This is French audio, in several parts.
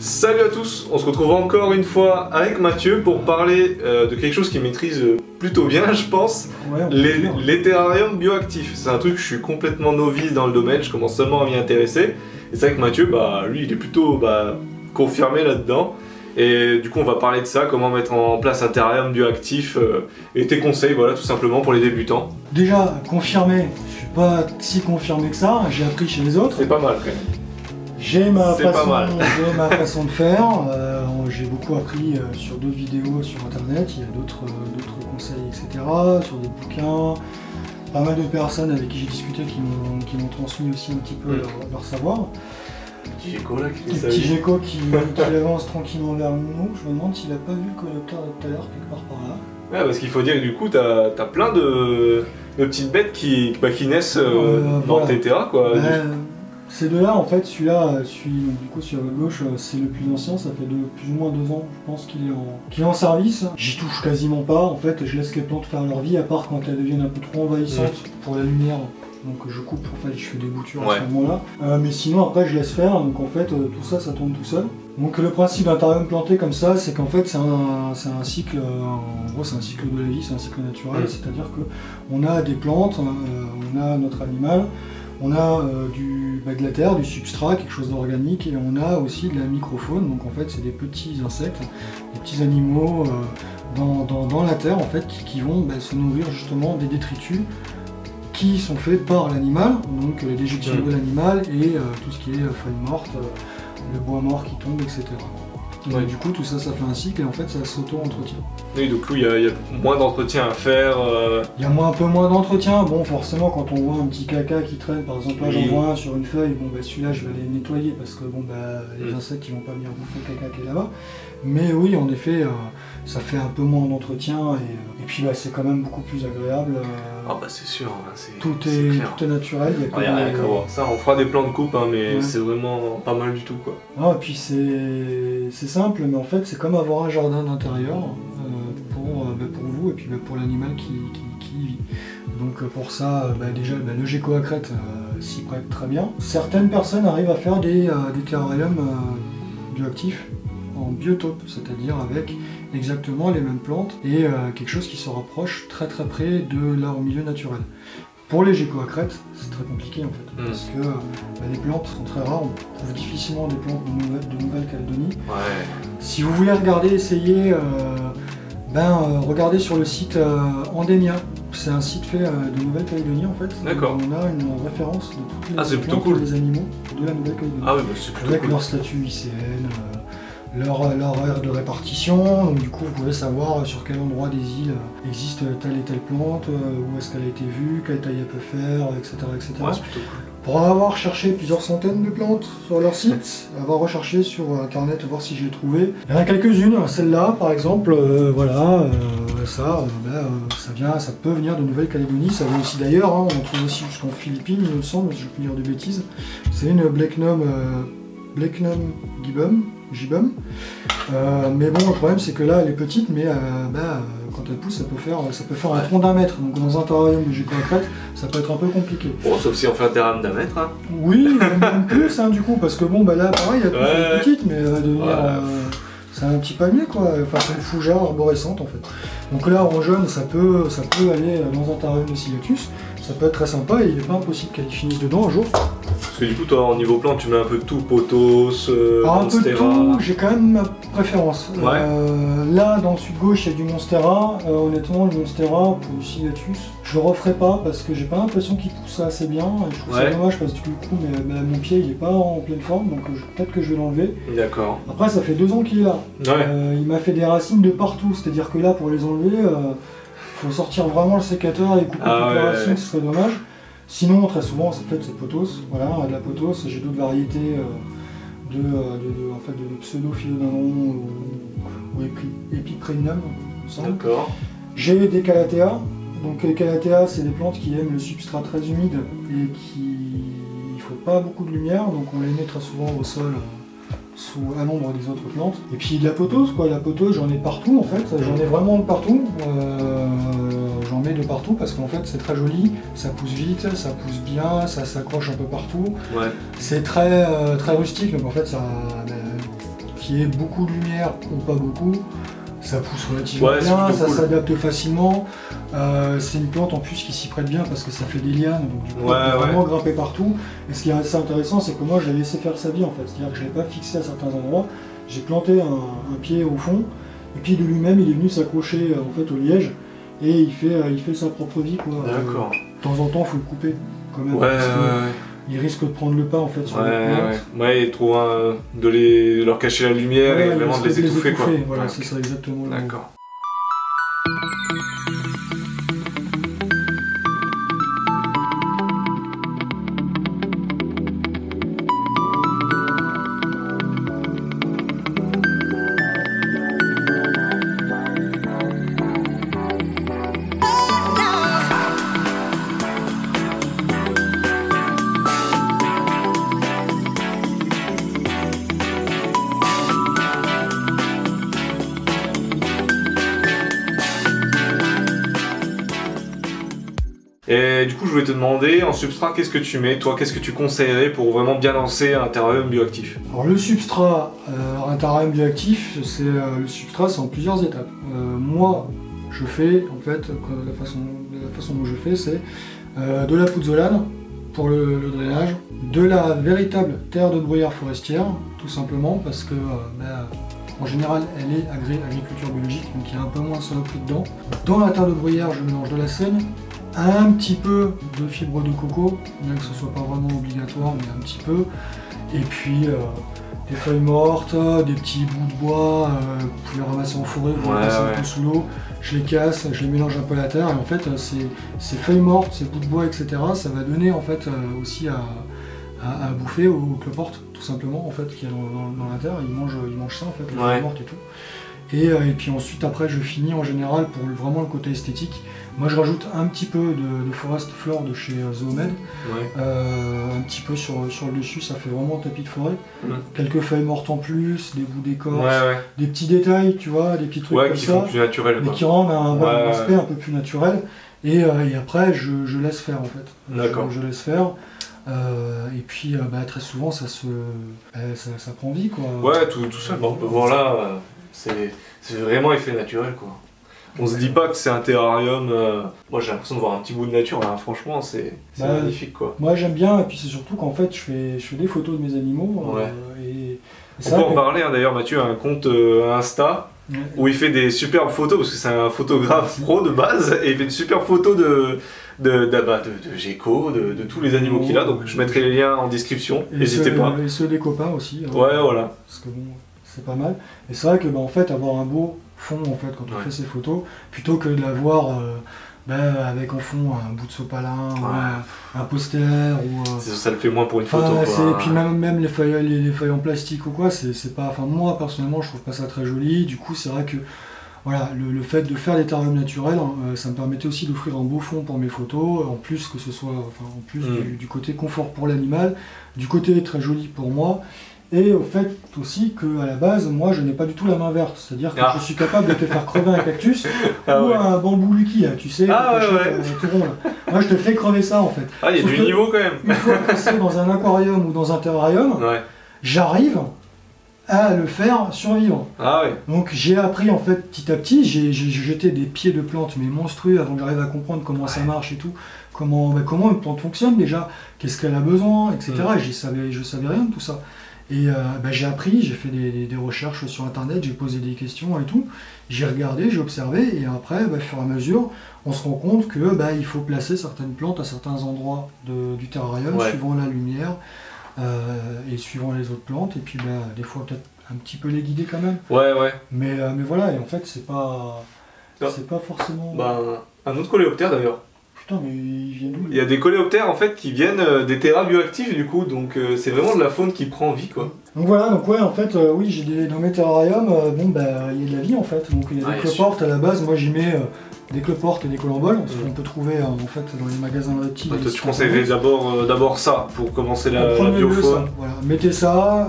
Salut à tous, on se retrouve encore une fois avec Mathieu pour parler de quelque chose qu'il maîtrise plutôt bien, je pense, ouais, les terrariums bioactifs. C'est un truc que je suis complètement novice dans le domaine, je commence seulement à m'y intéresser. Et c'est vrai que Mathieu, lui, il est plutôt confirmé là-dedans. Et du coup, on va parler de ça, comment mettre en place un terrarium bioactif et tes conseils, voilà, tout simplement pour les débutants. Déjà, confirmé, je suis pas si confirmé que ça, j'ai appris chez les autres. C'est pas mal quand même. J'ai ma façon de faire, j'ai beaucoup appris sur d'autres vidéos sur internet, il y a d'autres conseils, etc., sur des bouquins, pas mal de personnes avec qui j'ai discuté qui m'ont transmis aussi un petit peu leur savoir. Petit Géco là qui fait ça. Petit Géco qui avance tranquillement vers nous, je me demande s'il a pas vu le connecteur de tout à l'heure quelque part par là. Ouais, parce qu'il faut dire que du coup t'as plein de petites bêtes qui naissent dans tes terras quoi. Ces deux-là, en fait, celui-là, du coup sur la gauche, c'est le plus ancien, ça fait plus ou moins 2 ans, je pense qu'il est en service. J'y touche quasiment pas, en fait, je laisse les plantes faire leur vie, à part quand elles deviennent un peu trop envahissantes pour la lumière. Donc je coupe, en fait, je fais des boutures à ce moment-là. Mais sinon, après, je laisse faire, donc en fait, tout ça, ça tourne tout seul. Donc le principe d'un terrarium planté comme ça, c'est qu'en fait, c'est un cycle, en gros, c'est un cycle de la vie, c'est un cycle naturel, c'est-à-dire qu'on a des plantes, on a notre animal, on a de la terre, du substrat, quelque chose d'organique, et on a aussi de la microfaune, donc en fait c'est des petits insectes, des petits animaux dans la terre en fait qui vont se nourrir justement des détritus qui sont faits par l'animal, donc les déjections de l'animal et tout ce qui est feuilles mortes, le bois mort qui tombe, etc. Ouais. Du coup, tout ça, ça fait un cycle et en fait, ça s'auto-entretient. Oui, du coup, il y a moins d'entretien à faire. Il y a un peu moins d'entretien. Bon, forcément, quand on voit un petit caca qui traîne, par exemple, là, j'en vois un sur une feuille, bon, celui-là, je vais aller le nettoyer parce que bon, les insectes, ils vont pas venir bouffer le caca qui est là-bas. Mais oui, en effet, ça fait un peu moins d'entretien et puis c'est quand même beaucoup plus agréable. Ah bah c'est sûr, tout est naturel. Il n'y a rien qu'à voir. Ça, on fera des plans de coupe, mais c'est vraiment pas mal du tout, quoi. Ah, et puis c'est simple, mais en fait, c'est comme avoir un jardin d'intérieur pour vous et puis pour l'animal qui y vit. Donc pour ça, déjà, le Géco à crête s'y prête très bien. Certaines personnes arrivent à faire des terrariums bioactifs en biotope, c'est-à-dire avec exactement les mêmes plantes et quelque chose qui se rapproche très très près de là au milieu naturel. Pour les Géco à crête, c'est très compliqué en fait, parce que les plantes sont très rares, on trouve difficilement des plantes de Nouvelle-Calédonie. Ouais. Si vous voulez regarder, essayez, regardez sur le site Endémia. C'est un site fait de Nouvelle-Calédonie en fait. D'accord. On a une référence de toutes les plantes et les animaux de la Nouvelle-Calédonie. Ah oui, c'est plutôt avec cool. leur statut ICN. Leur aire de répartition, donc du coup vous pouvez savoir sur quel endroit des îles existe telle et telle plante, où est-ce qu'elle a été vue, quelle taille elle peut faire, etc. etc. Ouais, c'est plutôt cool. Pour avoir cherché plusieurs centaines de plantes sur leur site, avoir recherché sur internet, voir si je l'ai trouvé. Il y en a quelques-unes, celle-là par exemple, ça peut venir de Nouvelle-Calédonie, ça vient aussi d'ailleurs, on en trouve aussi jusqu'en Philippines il me semble, si je peux dire des bêtises. C'est une Blechnum gibbum. Mais bon, le problème c'est que là elle est petite, mais quand elle pousse, ça peut faire un tronc d'1 mètre. Donc dans un terrarium de Géco à crête, ça peut être un peu compliqué. Bon, sauf si on fait un terrarium d'1 mètre. Oui, même plus du coup, parce que là pareil, elle est petite, mais elle va devenir. C'est un petit palmier quoi, enfin c'est une fougère arborescente en fait. Donc là en jaune ça peut aller dans un terrarium de Siletus, ça peut être très sympa et il n'est pas impossible qu'elle finisse dedans un jour. Parce que du coup toi en niveau plante tu mets un peu de tout, pothos, un peu de tout, j'ai quand même ma préférence. Ouais. Là dans le sud gauche il y a du Monstera, honnêtement le Monstera pour du Siletus, je le referai pas parce que j'ai pas l'impression qu'il pousse assez bien, et je trouve ça dommage parce que du coup mon pied il est pas en pleine forme, donc peut-être que je vais l'enlever. D'accord. Après ça fait 2 ans qu'il est là, il m'a fait des racines de partout, c'est-à-dire que là pour les enlever, faut sortir vraiment le sécateur et couper toutes les racines, ce serait dommage. Sinon, très souvent, c'est pothos. Voilà, de la pothos. J'ai d'autres variétés de pseudo-philodendron ou épiprénum. D'accord. J'ai des calathea. Donc les calathea, c'est des plantes qui aiment le substrat très humide et il faut pas beaucoup de lumière. Donc on les met très souvent au sol, à l'ombre des autres plantes. Et puis de la pothos, quoi. La pothos, j'en ai partout en fait. J'en ai vraiment de partout. J'en mets de partout parce qu'en fait c'est très joli, ça pousse vite, ça pousse bien, ça s'accroche un peu partout. Ouais. C'est très rustique, donc en fait ça qu'il y ait beaucoup de lumière ou pas beaucoup, ça pousse relativement Ouais, bien, c'est ça plutôt cool. s'adapte facilement. C'est une plante en plus qui s'y prête bien parce que ça fait des lianes, donc du coup Ouais, elle peut vraiment ouais. grimper partout. Et ce qui est assez intéressant, c'est que moi je l'ai laissé faire sa vie en fait, c'est-à-dire que je ne l'ai pas fixé à certains endroits. J'ai planté un pied au fond, et puis de lui-même il est venu s'accrocher en fait au liège, et il fait sa propre vie quoi. D'accord. De temps en temps, il faut le couper quand même. Ouais, parce que ouais. il risque de prendre le pas en fait sur Ouais, les plantes. ouais, et trouver de leur cacher la lumière Ouais, et il vraiment risque de les étouffer quoi. Voilà, Ouais, c'est ok. ça exactement. le mot. D'accord. Et du coup, je voulais te demander, en substrat, qu'est-ce que tu mets? Toi, qu'est-ce que tu conseillerais pour vraiment bien lancer un terrarium bioactif? Alors le substrat, un terrarium bioactif, le substrat c'est en plusieurs étapes. Moi, je fais en fait, la façon dont je fais, c'est de la pouzzolane pour le drainage, de la véritable terre de bruyère forestière, tout simplement parce que en général elle est agriculture biologique, donc il y a un peu moins de saloperie dedans. Dans la terre de bruyère, je mélange de la seigne, un petit peu de fibre de coco, bien que ce soit pas vraiment obligatoire, mais un petit peu. Et puis des feuilles mortes, des petits bouts de bois, vous pouvez ramasser en forêt, vous les passez un peu sous l'eau, je les casse, je les mélange un peu à la terre, et en fait ces feuilles mortes, ces bouts de bois, etc., ça va donner en fait aussi à bouffer aux cloportes, tout simplement, en fait, qui est dans la terre, ils mangent ça en fait, les feuilles mortes et tout. Et puis ensuite, après, je finis en général pour vraiment le côté esthétique. Moi, je rajoute un petit peu de Forest Flore de chez Zoomed. Ouais. Un petit peu sur le dessus, ça fait vraiment un tapis de forêt. Mm. Quelques feuilles mortes en plus, des bouts d'écorce, Ouais, des petits détails, tu vois, des petits trucs ouais, comme qui ça, font plus naturel mais quoi. qui rendent un Ouais, aspect un peu plus naturel. Et après, je laisse faire en fait. D'accord. Je laisse faire. Et puis très souvent, ça prend vie quoi. Ouais, tout seul. Bon, on peut voir là, c'est vraiment effet naturel quoi. On se dit pas que c'est un terrarium. Moi j'ai l'impression de voir un petit bout de nature là, franchement c'est magnifique quoi. Moi j'aime bien, et puis c'est surtout qu'en fait je fais des photos de mes animaux. Ouais. Et On peut en parler hein, d'ailleurs, Mathieu a un compte Insta où il fait des superbes photos parce que c'est un photographe pro de base et il fait de superbes photos de geckos, de tous les animaux qu'il a, donc je mettrai les liens en description, n'hésitez pas. Et ceux des copains aussi. Ouais, voilà. Parce que bon, c'est pas mal. Et c'est vrai que en fait avoir un beau fond en fait quand on fait ces photos, plutôt que de l'avoir avec en fond un bout de sopalin, ou un poster, ou ça le fait moins pour une photo quoi. Et puis même les feuilles en plastique ou quoi, c'est pas. Enfin moi personnellement je trouve pas ça très joli. Du coup c'est vrai que voilà, le fait de faire des terrariums naturels, ça me permettait aussi d'offrir un beau fond pour mes photos, en plus que ce soit, en plus du côté confort pour l'animal, du côté très joli pour moi, et au fait aussi que à la base, moi je n'ai pas du tout la main verte, c'est-à-dire que je suis capable de te faire crever un cactus ou un bambou Lucky, là, tu sais, tout rond là. Moi je te fais crever ça en fait. Ah, il y a du niveau quand même. Une fois que c'est dans un aquarium ou dans un terrarium, j'arrive à le faire survivre. Ah ouais. Donc j'ai appris en fait petit à petit, j'ai jeté des pieds de plantes mais monstrueux avant que j'arrive à comprendre comment ça marche et tout, comment une plante fonctionne déjà, qu'est-ce qu'elle a besoin, etc. Et je savais rien de tout ça. Et j'ai appris, j'ai fait des recherches sur internet, j'ai posé des questions et tout, j'ai regardé, j'ai observé, et après, au fur et à mesure, on se rend compte que il faut placer certaines plantes à certains endroits du terrarium, suivant la lumière, et suivant les autres plantes, et puis des fois peut-être un petit peu les guider quand même. Ouais, ouais. Mais voilà, et en fait c'est pas forcément... un autre coléoptère d'ailleurs. Putain, mais ils viennent d'où? Il y a des coléoptères en fait qui viennent des terras bioactifs du coup, donc c'est vraiment de la faune qui prend vie quoi. Donc voilà, donc ouais, en fait, oui, j'ai dans mes terrariums, il y a de la vie en fait, donc il y a des cloportes à la base, moi j'y mets des cloportes et des colamboles, ce qu'on peut trouver en fait dans les magasins de reptiles. Toi tu conseillerais d'abord ça pour commencer la biofaune. Voilà, mettez ça,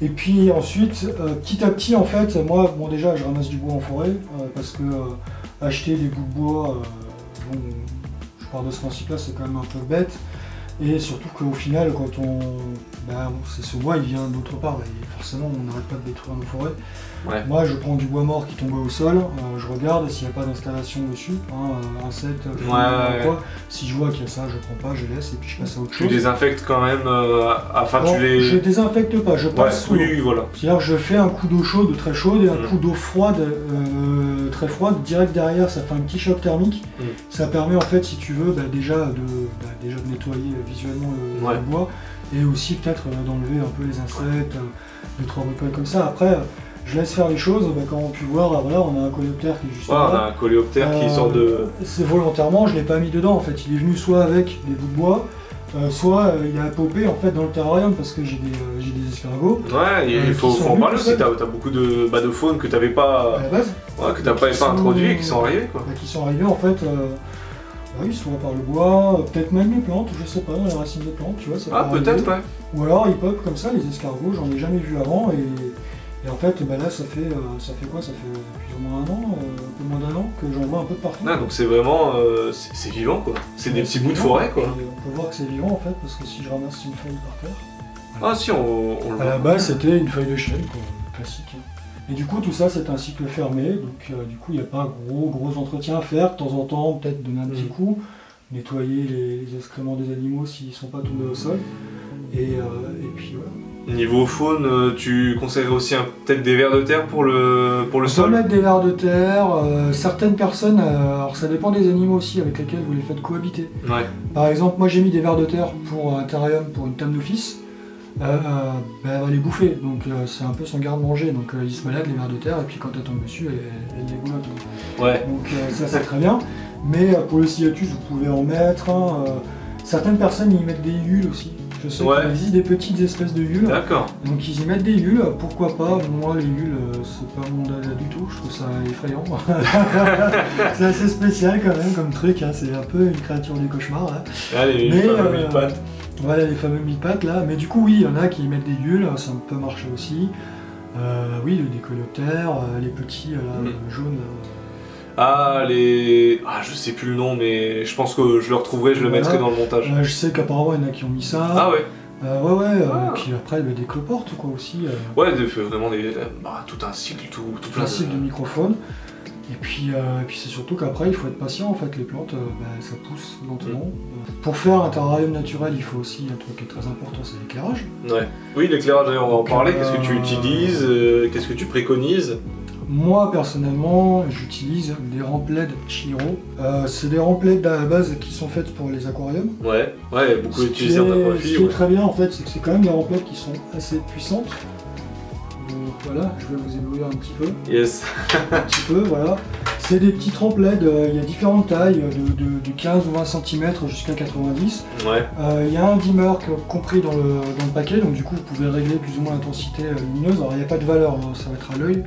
et puis ensuite, petit à petit en fait, moi, bon déjà je ramasse du bois en forêt, parce que acheter des bouts de bois, je pars de ce principe là, c'est quand même un peu bête, et surtout qu'au final, quand on bah, ce bois il vient d'autre part, et forcément on n'arrête pas de détruire nos forêts. Ouais. Moi je prends du bois mort qui tombe au sol, je regarde s'il n'y a pas d'installation dessus, insectes, quoi. Si je vois qu'il y a ça, je prends pas, je laisse et puis je passe à autre chose. Tu désinfectes quand même, Je désinfecte pas, je passe sous l'eau. Oui, voilà. C'est-à-dire que je fais un coup d'eau chaude très chaude et un coup d'eau froide, très froide, direct derrière, ça fait un petit choc thermique. Ça permet en fait, si tu veux, déjà de nettoyer visuellement le bois et aussi peut-être d'enlever un peu les insectes, 2-3 bricoles comme ça. Après, je laisse faire les choses, comme on a pu voir, voilà, on a un coléoptère qui est juste là. On a un coléoptère qui sort de... C'est volontairement, je ne l'ai pas mis dedans en fait, il est venu soit avec des bouts de bois, soit il a popé en fait dans le terrarium parce que j'ai des escargots. Ouais, il faut en parler aussi, t'as beaucoup de faune que t'avais pas... À la base. Ouais, que t'as pas introduit et qui sont arrivés quoi. Qui sont arrivés en fait, oui, soit par le bois, peut-être même les plantes, je sais pas, dans les racines des plantes, tu vois. Ça peut-être, ouais. Ou alors ils pop comme ça, les escargots, j'en ai jamais vu avant et en fait là ça fait quoi? Ça fait plus ou moins un an, un peu moins d'un an que j'en vois un peu de partout. Ah, donc c'est vraiment, c'est vivant quoi. C'est des petits bouts de forêt quoi. On peut voir que c'est vivant en fait, parce que si je ramasse une feuille par terre... Ah si, on le voit. À la base c'était une feuille de chêne, quoi, classique. Et du coup tout ça c'est un cycle fermé, donc du coup il n'y a pas gros entretien à faire, de temps en temps peut-être donner un petit coup, nettoyer les excréments des animaux s'ils ne sont pas tombés au sol, et puis voilà. Niveau faune, tu conseillerais aussi peut-être des vers de terre pour le sol? On peut mettre des vers de terre, certaines personnes, alors ça dépend des animaux aussi avec lesquels vous les faites cohabiter. Ouais. Par exemple moi j'ai mis des vers de terre pour un terrarium, pour une table d'office. Elle va les bouffer, donc c'est un peu son garde-manger, donc il se balade les vers de terre et puis quand elle tombe dessus, elle les boule. Ouais. Donc ça c'est très bien, mais pour le sciatus vous pouvez en mettre, certaines personnes y mettent des hules aussi. Je sais qu'il existe des petites espèces de hules, donc ils y mettent des hules, pourquoi pas. Moi les hules c'est pas mon dada du tout, je trouve ça effrayant. C'est assez spécial quand même comme truc, hein. C'est un peu une créature du cauchemar. Hein. Les fameux mille pattes. Voilà les fameux mille pattes là, mais du coup oui, il y en a qui y mettent des hules, ça peut marcher aussi. Oui, des coléoptères, les petits jaunes. Je sais plus le nom, mais je pense que je le retrouverai, je le mettrai dans le montage. Je sais qu'apparemment il y en a qui ont mis ça. Ah ouais. Puis après des cloportes quoi aussi. Ouais, vraiment tout un cycle, tout plein de cycle de microfaune. Et puis c'est surtout qu'après il faut être patient en fait, les plantes ça pousse lentement. Pour faire un terrarium naturel il faut aussi un truc qui est très important, c'est l'éclairage. Ouais. Oui, l'éclairage d'ailleurs on va en parler, qu'est-ce que tu utilises, qu'est-ce que tu préconises? Moi personnellement j'utilise des rampes LED Chiro. C'est des rampes LED à la base qui sont faites pour les aquariums. Ouais, beaucoup utilisées en aquarie. Ce qui est très bien en fait, c'est que c'est quand même des rampes LED qui sont assez puissantes. Donc voilà, je vais vous éblouir un petit peu. Yes. Un petit peu, voilà. C'est des petites rampes LED, il y a différentes tailles, de 15 ou 20 cm jusqu'à 90. Ouais. Il y a un dimmer compris dans le paquet, donc du coup vous pouvez régler plus ou moins l'intensité lumineuse. Alors il n'y a pas de valeur, ça va être à l'œil.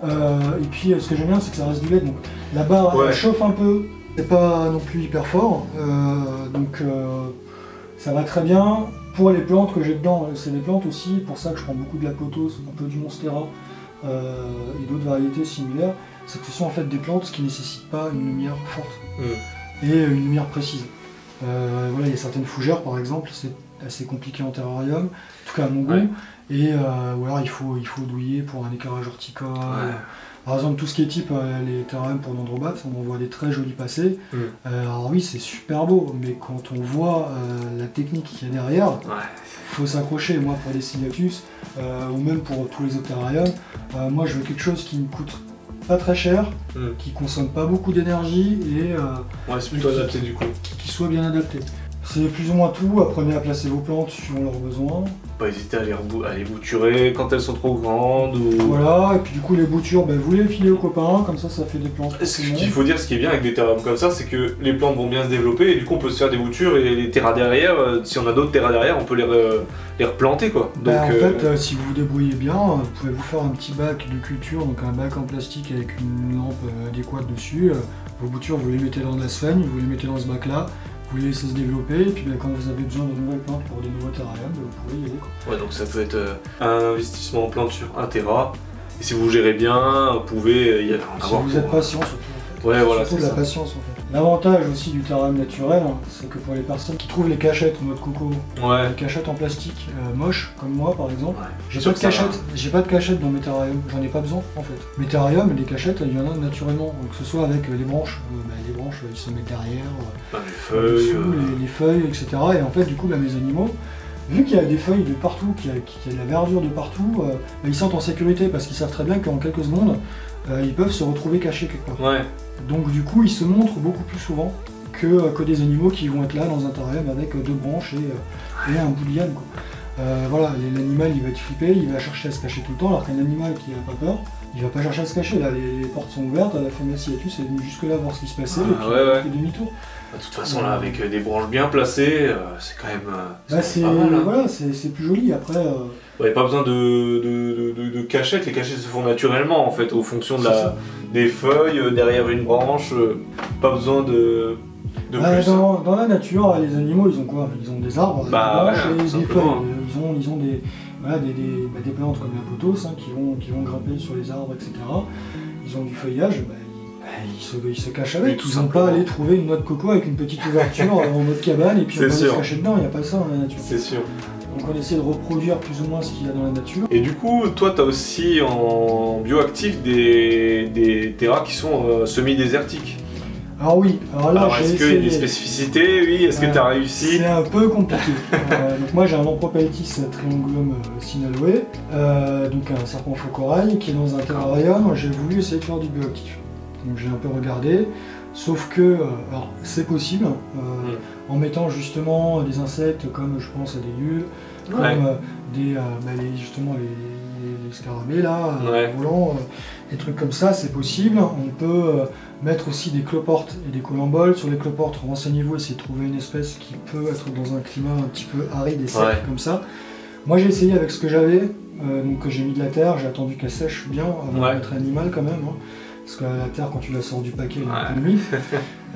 Et puis ce que j'aime bien c'est que ça reste du LED, donc la barre elle chauffe un peu, c'est pas non plus hyper fort, donc ça va très bien. Pour les plantes que j'ai dedans, c'est des plantes aussi, pour ça que je prends beaucoup de la pothos, un peu du monstera et d'autres variétés similaires, c'est que ce sont en fait des plantes qui ne nécessitent pas une lumière forte et une lumière précise. Voilà, il y a certaines fougères par exemple, c'est assez compliqué en terrarium, en tout cas à mon goût, et ou alors il faut douiller pour un éclairage horticole. Par exemple, tout ce qui est type les terrariums pour l'androbates, on en voit des très jolis passer. Alors oui, c'est super beau, mais quand on voit la technique qu'il y a derrière, faut s'accrocher. Moi, pour les ciliatus, ou même pour tous les autres terrariums, moi je veux quelque chose qui me coûte pas très cher, qui consomme pas beaucoup d'énergie et c'est plutôt adapté du coup. Qui soit bien adapté. C'est plus ou moins tout, apprenez à placer vos plantes suivant leurs besoins. Pas hésiter à les bouturer quand elles sont trop grandes ou... Voilà, et puis du coup les boutures, vous les filez aux copains, comme ça fait des plantes. Ce qu'il faut dire, ce qui est bien avec des terrariums comme ça, c'est que les plantes vont bien se développer et du coup on peut se faire des boutures et les terras derrière, si on a d'autres terras derrière, on peut les replanter quoi. Donc, en fait, si vous vous débrouillez bien, vous pouvez vous faire un petit bac de culture, donc un bac en plastique avec une lampe adéquate dessus. Vos boutures, vous les mettez dans de la sphène, vous les mettez dans ce bac là. Vous les laissez se développer et puis quand vous avez besoin de nouvelles plantes pour de nouveaux terrariums, vous pouvez y aller quoi. Ouais, donc ça peut être un investissement en plantes sur 1 terra. Et si vous gérez bien, vous pouvez y aller en avoir. Si vous êtes patient surtout. Ouais, C'est voilà, surtout c'est de la ça. patience en fait. L'avantage aussi du terrarium naturel, hein, c'est que pour les personnes qui trouvent les cachettes en noix de coco, Ouais. les cachettes en plastique moches, comme moi par exemple, Ouais. j'ai Sûr pas de que ça va. cachettes, dans mes terrariums, j'en ai pas besoin en fait. Mes terrariums, les cachettes, il y en a naturellement, que ce soit avec les branches, ils se mettent derrière, Bah, les feuilles. dessous, les feuilles, etc. Et en fait, du coup, mes animaux, vu qu'il y a des feuilles de partout, qu'il y a de la verdure de partout, ils se sentent en sécurité parce qu'ils savent très bien qu'en quelques secondes, ils peuvent se retrouver cachés quelque part. Ouais. Donc du coup, ils se montrent beaucoup plus souvent que des animaux qui vont être là dans un terrarium avec deux branches et un bout de liane, quoi. Voilà, l'animal il va être flippé, il va chercher à se cacher tout le temps, alors qu'un animal qui n'a pas peur, il va pas chercher à se cacher. Là, les portes sont ouvertes, la femelle Siatus est venue jusque là voir ce qui se passait, et puis elle fait demi-tour. Bah, de toute façon, là, avec des branches bien placées, c'est quand même. C'est pas mal, hein. voilà, c'est plus joli après. Il n'y a pas besoin de cachettes, les cachettes se font naturellement en fait, au fonction de C'est ça. des feuilles, derrière une branche, pas besoin de plus. Dans la nature, les animaux, ils ont quoi? Ils ont des arbres, des branches ouais, et des simplement. feuilles. Ils ont des plantes comme la pothos qui vont grimper sur les arbres, etc. Ils ont du feuillage, ils se cachent avec. tout Ils n'ont simplement. pas aller trouver une noix de coco avec une petite ouverture en mode cabane et puis on va C'est aller se sûr. cacher dedans. Il n'y a pas ça dans la nature. C'est sûr. Donc on essaie de reproduire plus ou moins ce qu'il y a dans la nature. Et du coup, toi, tu as aussi en bioactif des terras qui sont semi-désertiques. Alors oui, alors là Alors, j'ai est-ce qu'il y a des essayé. spécificités? Oui, est-ce que tu as réussi? C'est un peu compliqué. Donc moi j'ai un Lampropeltis triangulum sinaloe, donc un serpent faux-corail qui est dans un terrarium. J'ai voulu essayer de faire du bioactif. Donc j'ai un peu regardé, sauf que alors c'est possible en mettant justement des insectes comme je pense à des gueules, comme justement les scarabées là, volants, des trucs comme ça, c'est possible. On peut mettre aussi des cloportes et des colamboles. Sur les cloportes, renseignez-vous, essayez de trouver une espèce qui peut être dans un climat un petit peu aride et sec comme ça. Moi j'ai essayé avec ce que j'avais, donc j'ai mis de la terre, j'ai attendu qu'elle sèche bien avant de mettre l'animal quand même. Hein, parce que la terre quand tu la sors du paquet elle est un peu humide,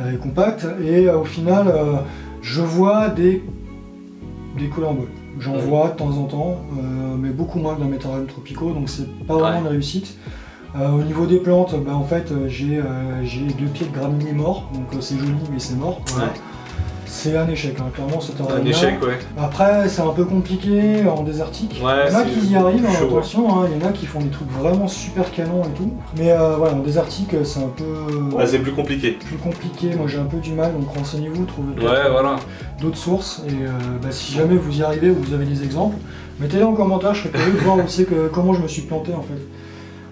elle est compacte. Et au final, je vois des colamboles. J'en vois de temps en temps, mais beaucoup moins que dans mes terrariums tropicaux, donc c'est pas vraiment une réussite. Au niveau des plantes, en fait, j'ai 2 pieds de graminées morts, donc c'est joli mais c'est mort. Voilà. C'est un échec, hein, clairement ce terrarium. Un échec, ouais. Après, c'est un peu compliqué en désertique. Il y en a qui y arrivent, attention, hein, il y en a qui font des trucs vraiment super canons et tout. Mais voilà, en désertique, c'est un peu. Ouais, c'est plus compliqué. Plus compliqué, moi j'ai un peu du mal, donc renseignez-vous, trouvez d'autres sources. Et si jamais vous y arrivez ou vous avez des exemples, mettez-les en commentaire, je serais curieux de voir aussi comment je me suis planté en fait.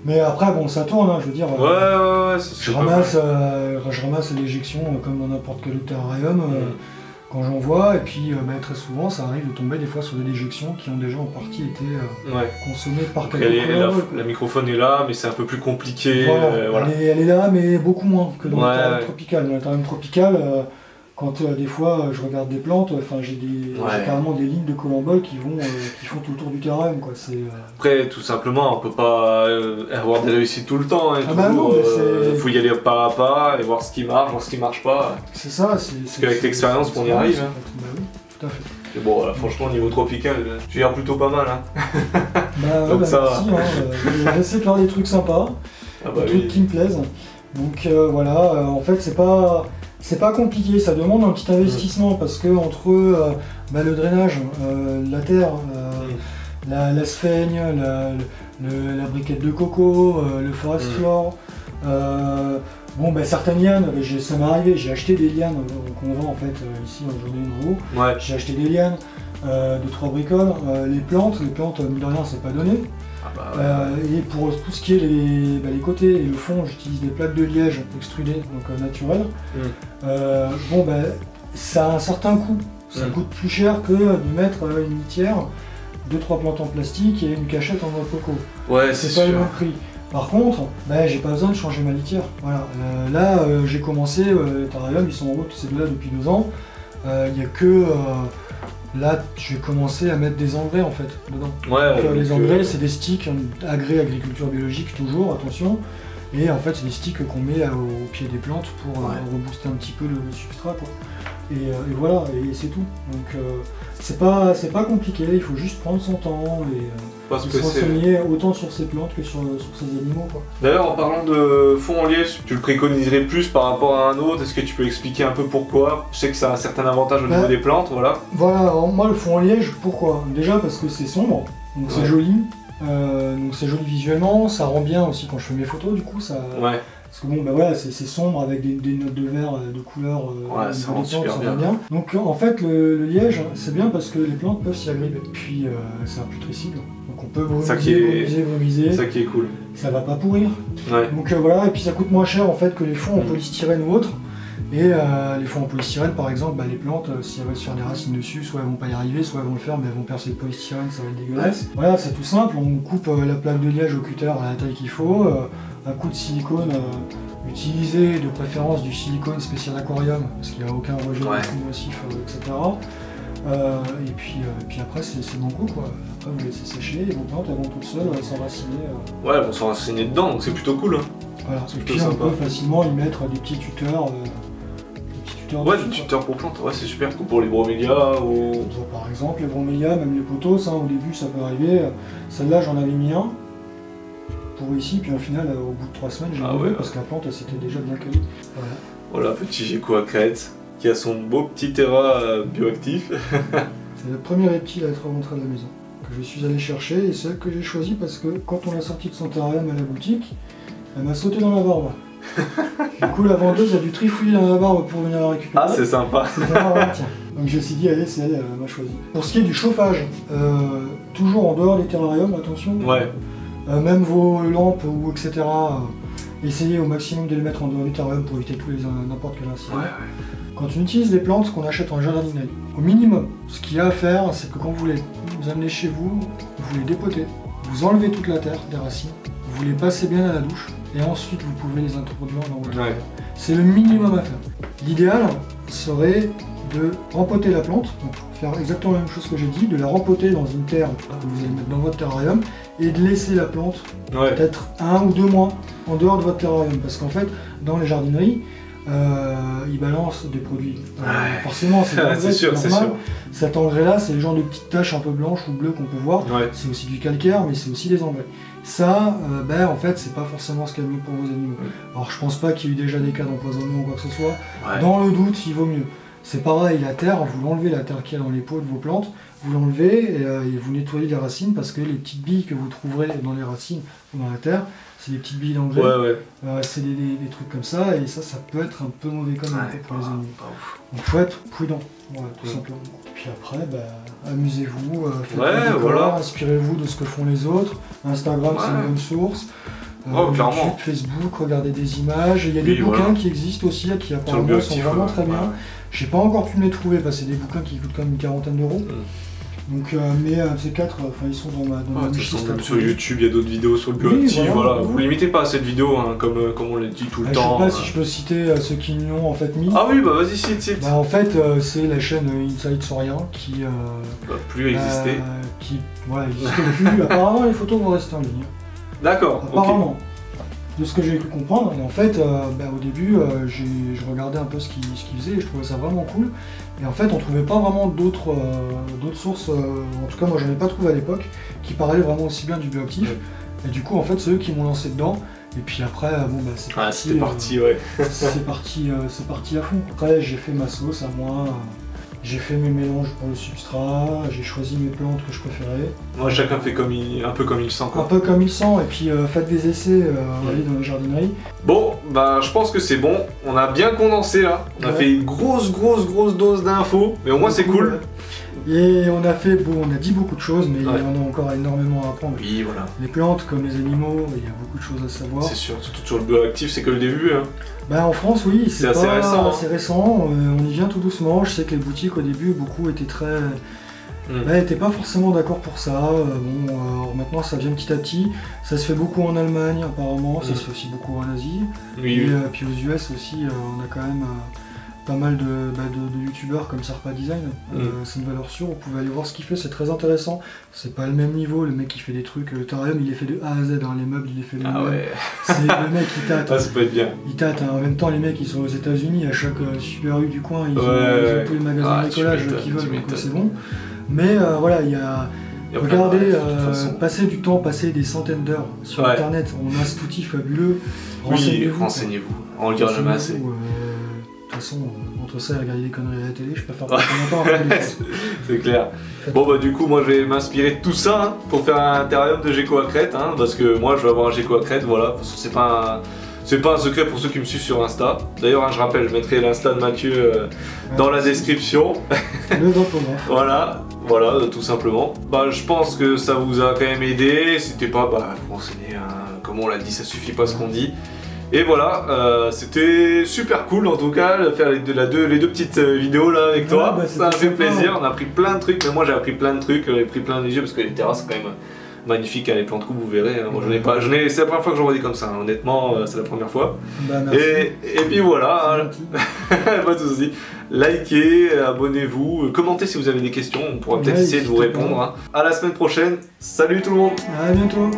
Mais après, bon, ça tourne, hein, je veux dire. Je ramasse l'éjection comme dans n'importe quel autre terrarium quand j'en vois, et puis très souvent, ça arrive de tomber des fois sur des déjections qui ont déjà en partie été consommées par quelqu'un. La microfaune est là, mais c'est un peu plus compliqué. Voilà. Elle est là, mais beaucoup moins que dans le terrarium tropical. Dans le terrarium tropical, quand des fois je regarde des plantes, j'ai carrément des lignes de colamboles qui font tout le tour du terrarium. Quoi. Après, tout simplement, on peut pas avoir des réussites tout le temps. Il faut y aller pas à pas et voir ce qui marche, voir ce qui marche pas. C'est ça. Parce qu'avec l'expérience qu'on y arrive. Bah oui, tout à fait. Et bon, franchement, au niveau tropical, j'ai l'air plutôt pas mal. Hein. Donc ça va. J'essaie de faire des trucs sympas, des trucs qui me plaisent. Donc voilà, en fait, c'est pas compliqué, ça demande un petit investissement parce que entre le drainage, la terre, la sphaigne, la briquette de coco, le forest floor, certaines lianes, ça m'est arrivé, j'ai acheté des lianes qu'on vend en fait ici au Journée de Roux. J'ai acheté des lianes, 2-3 bricoles, les plantes, mine de rien c'est pas donné. Et pour tout ce qui est les côtés et le fond, j'utilise des plaques de liège extrudées, donc naturelles. Ça a un certain coût. Ça coûte plus cher que de mettre une litière, 2-3 plantes en plastique et une cachette en noix de coco. C'est pas le même prix. Par contre, j'ai pas besoin de changer ma litière. Voilà. Là, j'ai commencé, les terrariums, ils sont en route, c'est là depuis 2 ans. Il n'y a que... là, je vais commencer à mettre des engrais en fait dedans. Les engrais, c'est des sticks, agrès agriculture biologique toujours, attention. Et en fait, c'est des sticks qu'on met au pied des plantes pour rebooster un petit peu le substrat. Quoi. Et voilà, et c'est tout. Donc c'est pas compliqué, il faut juste prendre son temps et se renseigner autant sur ses plantes que sur ses animaux, quoi. D'ailleurs, en parlant de fond en liège, tu le préconiserais plus par rapport à un autre? Est-ce que tu peux expliquer un peu pourquoi? Je sais que ça a un certain avantage au niveau des plantes, voilà. Voilà, alors moi le fond en liège, pourquoi? Déjà parce que c'est sombre, donc c'est joli. Donc c'est joli visuellement, ça rend bien aussi quand je fais mes photos, du coup ça... Ouais. Parce que bon, bah voilà, c'est sombre avec des notes de vert, de couleurs, ça rend super bien. Donc en fait, le liège, c'est bien parce que les plantes peuvent s'y agripper. Puis c'est imputrescible, donc on peut brumiser. C'est ça qui est cool. Ça va pas pourrir. Ouais. Donc voilà, et puis ça coûte moins cher en fait que les fonds en polystyrène ou autres. Et les fonds en polystyrène, par exemple, bah, les plantes, si elles veulent se faire des racines dessus, soit elles vont pas y arriver, soit elles vont le faire, mais elles vont percer le polystyrène, ça va être dégueulasse. Voilà, c'est tout simple, on coupe la plaque de liège au cutter à la taille qu'il faut, un coup de silicone, utiliser de préférence du silicone spécial aquarium, parce qu'il n'y a aucun rejet nocif, etc. Et puis après, c'est mon coup, quoi. Après, vous laissez sécher, et vos plantes, elles vont toutes seules s'enraciner. Ouais, elles vont s'enraciner dedans, donc c'est plutôt cool. Hein. Voilà, et puis on peut facilement y mettre des petits tuteurs. Ouais, des tuteurs pour plantes, ouais, c'est super cool pour les bromélias ou... Par exemple, les bromélias, même les pothos, au début ça peut arriver. Celle-là, j'en avais mis un pour ici, puis au final, au bout de 3 semaines, j'ai enlevé parce que la plante, elle s'était déjà bien calée. Voilà, petit gecko à crête qui a son beau petit terrain bioactif. C'est le premier reptile à être rentré à la maison, que je suis allé chercher, et celle que j'ai choisie parce que quand on l'a sortie de son terrarium à la boutique, elle m'a sauté dans la barbe. Du coup, la vendeuse a dû trifouiller dans la barbe pour venir la récupérer. Ah, c'est sympa. C'était marrant, tiens. Donc je me suis dit, allez, c'est elle m'a choisi. Pour ce qui est du chauffage, toujours en dehors des terrariums, attention. Ouais. Même vos lampes ou etc. Essayez au maximum de les mettre en dehors du terrarium pour éviter n'importe quel incident. Ouais. Quand on utilise des plantes qu'on achète en jardinerie, au minimum, ce qu'il y a à faire, c'est que quand vous les amenez chez vous, vous les dépotez, vous enlevez toute la terre des racines, vous les passez bien à la douche, et ensuite vous pouvez les introduire dans votre terrarium. C'est le minimum à faire. L'idéal serait de rempoter la plante, donc faire exactement la même chose que j'ai dit, de la rempoter dans une terre que vous allez mettre dans votre terrarium, et de laisser la plante peut-être 1 ou 2 mois en dehors de votre terrarium, parce qu'en fait, dans les jardineries, ils balancent des produits. Forcément, c'est normal. Cet engrais-là, c'est le genre de petites taches un peu blanches ou bleues qu'on peut voir. C'est aussi du calcaire, mais c'est aussi des engrais. Ça, en fait, c'est pas forcément ce qu'il y a de mieux pour vos animaux. Alors, je pense pas qu'il y ait eu déjà des cas d'empoisonnement ou quoi que ce soit. Dans le doute, il vaut mieux. C'est pareil, la terre, vous l'enlevez, la terre qu'il y a dans les pots de vos plantes, vous l'enlevez et vous nettoyez les racines parce que les petites billes que vous trouverez dans les racines ou dans la terre, c'est des petites billes d'engrais. C'est des trucs comme ça, et ça peut être un peu mauvais quand même pour les animaux. Donc faut être prudent, tout simplement. Puis après, amusez-vous, faites des décors, inspirez-vous de ce que font les autres. Instagram, c'est une bonne source. YouTube, Facebook, regardez des images. Il y a des bouquins qui existent aussi, qui apparemment sont vraiment très bien. J'ai pas encore pu me les trouver, parce que c'est des bouquins qui coûtent quand même une quarantaine d'euros. Donc, mais ces 4, ils sont dans ma wishlist. Même sur YouTube, il y a d'autres vidéos sur le bioactif. Vous limitez pas à cette vidéo, comme on l'a dit tout le temps. Je sais pas si je peux citer ceux qui l'ont en fait mis. Ah oui, vas-y, cite. En fait, c'est la chaîne Inside Saurien qui va plus exister. Qui n'existe plus. Apparemment, les photos vont rester en ligne. D'accord. Apparemment. De ce que j'ai pu comprendre, et en fait, au début, je regardais un peu ce qu'il faisait et je trouvais ça vraiment cool. Et en fait, on trouvait pas vraiment d'autres sources, en tout cas moi j'en ai pas trouvé à l'époque, qui parlaient vraiment aussi bien du bioactif. Et du coup, en fait, c'est eux qui m'ont lancé dedans. Et puis après, c'est parti. C'est parti à fond. Après, j'ai fait ma sauce à moi. J'ai fait mes mélanges pour le substrat, j'ai choisi mes plantes que je préférais. Moi, chacun fait un peu comme il sent, quoi. Un peu comme il sent, et puis faites des essais dans les jardineries. Bon, je pense que c'est bon. On a bien condensé là. On a fait une grosse dose d'infos, mais au moins c'est cool. Et on a dit beaucoup de choses, mais il y en a encore énormément à apprendre. Oui, voilà. Les plantes, comme les animaux, il y a beaucoup de choses à savoir. C'est sûr, surtout sur le bioactif, c'est que le début. En France, oui, c'est assez récent. C'est récent, on y vient tout doucement. Je sais que les boutiques, au début, beaucoup étaient n'étaient pas forcément d'accord pour ça. Maintenant, ça vient petit à petit. Ça se fait beaucoup en Allemagne, apparemment. Ça se fait aussi beaucoup en Asie. Et puis aux US aussi, on a quand même pas mal de youtubeurs comme Sarpa Design, c'est une valeur sûre, vous pouvez aller voir ce qu'il fait, c'est très intéressant. C'est pas le même niveau, le mec il fait des trucs, le terrarium il est fait de A à Z, hein, les meubles il les fait lui-même. Ah ouais. C'est le mec qui tâte. Ah, ça peut être bien. Il tâte, hein. En même temps les mecs ils sont aux États-Unis, à chaque Super U du coin, ils ont tous les magasins de bricolage qu'ils veulent, donc c'est bon. Mais voilà, il y a. Regardez, passez du temps, passez des centaines d'heures sur internet, on a cet outil fabuleux. Renseignez-vous, on le dira jamais assez. De toute façon, entre ça et regarder des conneries à la télé, je préfère pas longtemps. C'est clair. Bon bah du coup moi je vais m'inspirer de tout ça hein, pour faire un terrarium de gecko à crête, hein, parce que moi je vais avoir un gecko à crête, voilà, parce que c'est pas un secret pour ceux qui me suivent sur Insta. D'ailleurs, hein, je rappelle, je mettrai l'Insta de Mathieu dans la description. Voilà, tout simplement. Bah, je pense que ça vous a quand même aidé. N'hésitez pas, vous renseigner, hein, comme on l'a dit, ça suffit pas ce qu'on dit. Et voilà, c'était super cool en tout cas de faire les deux petites vidéos là avec toi. Ça a fait plaisir, on a appris plein de trucs, mais moi j'ai appris plein de trucs, j'ai pris plein de yeux parce que les terrasses c'est quand même magnifique, hein, les plans de coupe, vous verrez. Hein. Moi, c'est la première fois que j'en vois des comme ça, hein. Honnêtement, c'est la première fois. Et puis voilà, pas de soucis. Likez, abonnez-vous, commentez si vous avez des questions, on pourra peut-être essayer de vous répondre. Hein. À la semaine prochaine, salut tout le monde. À bientôt.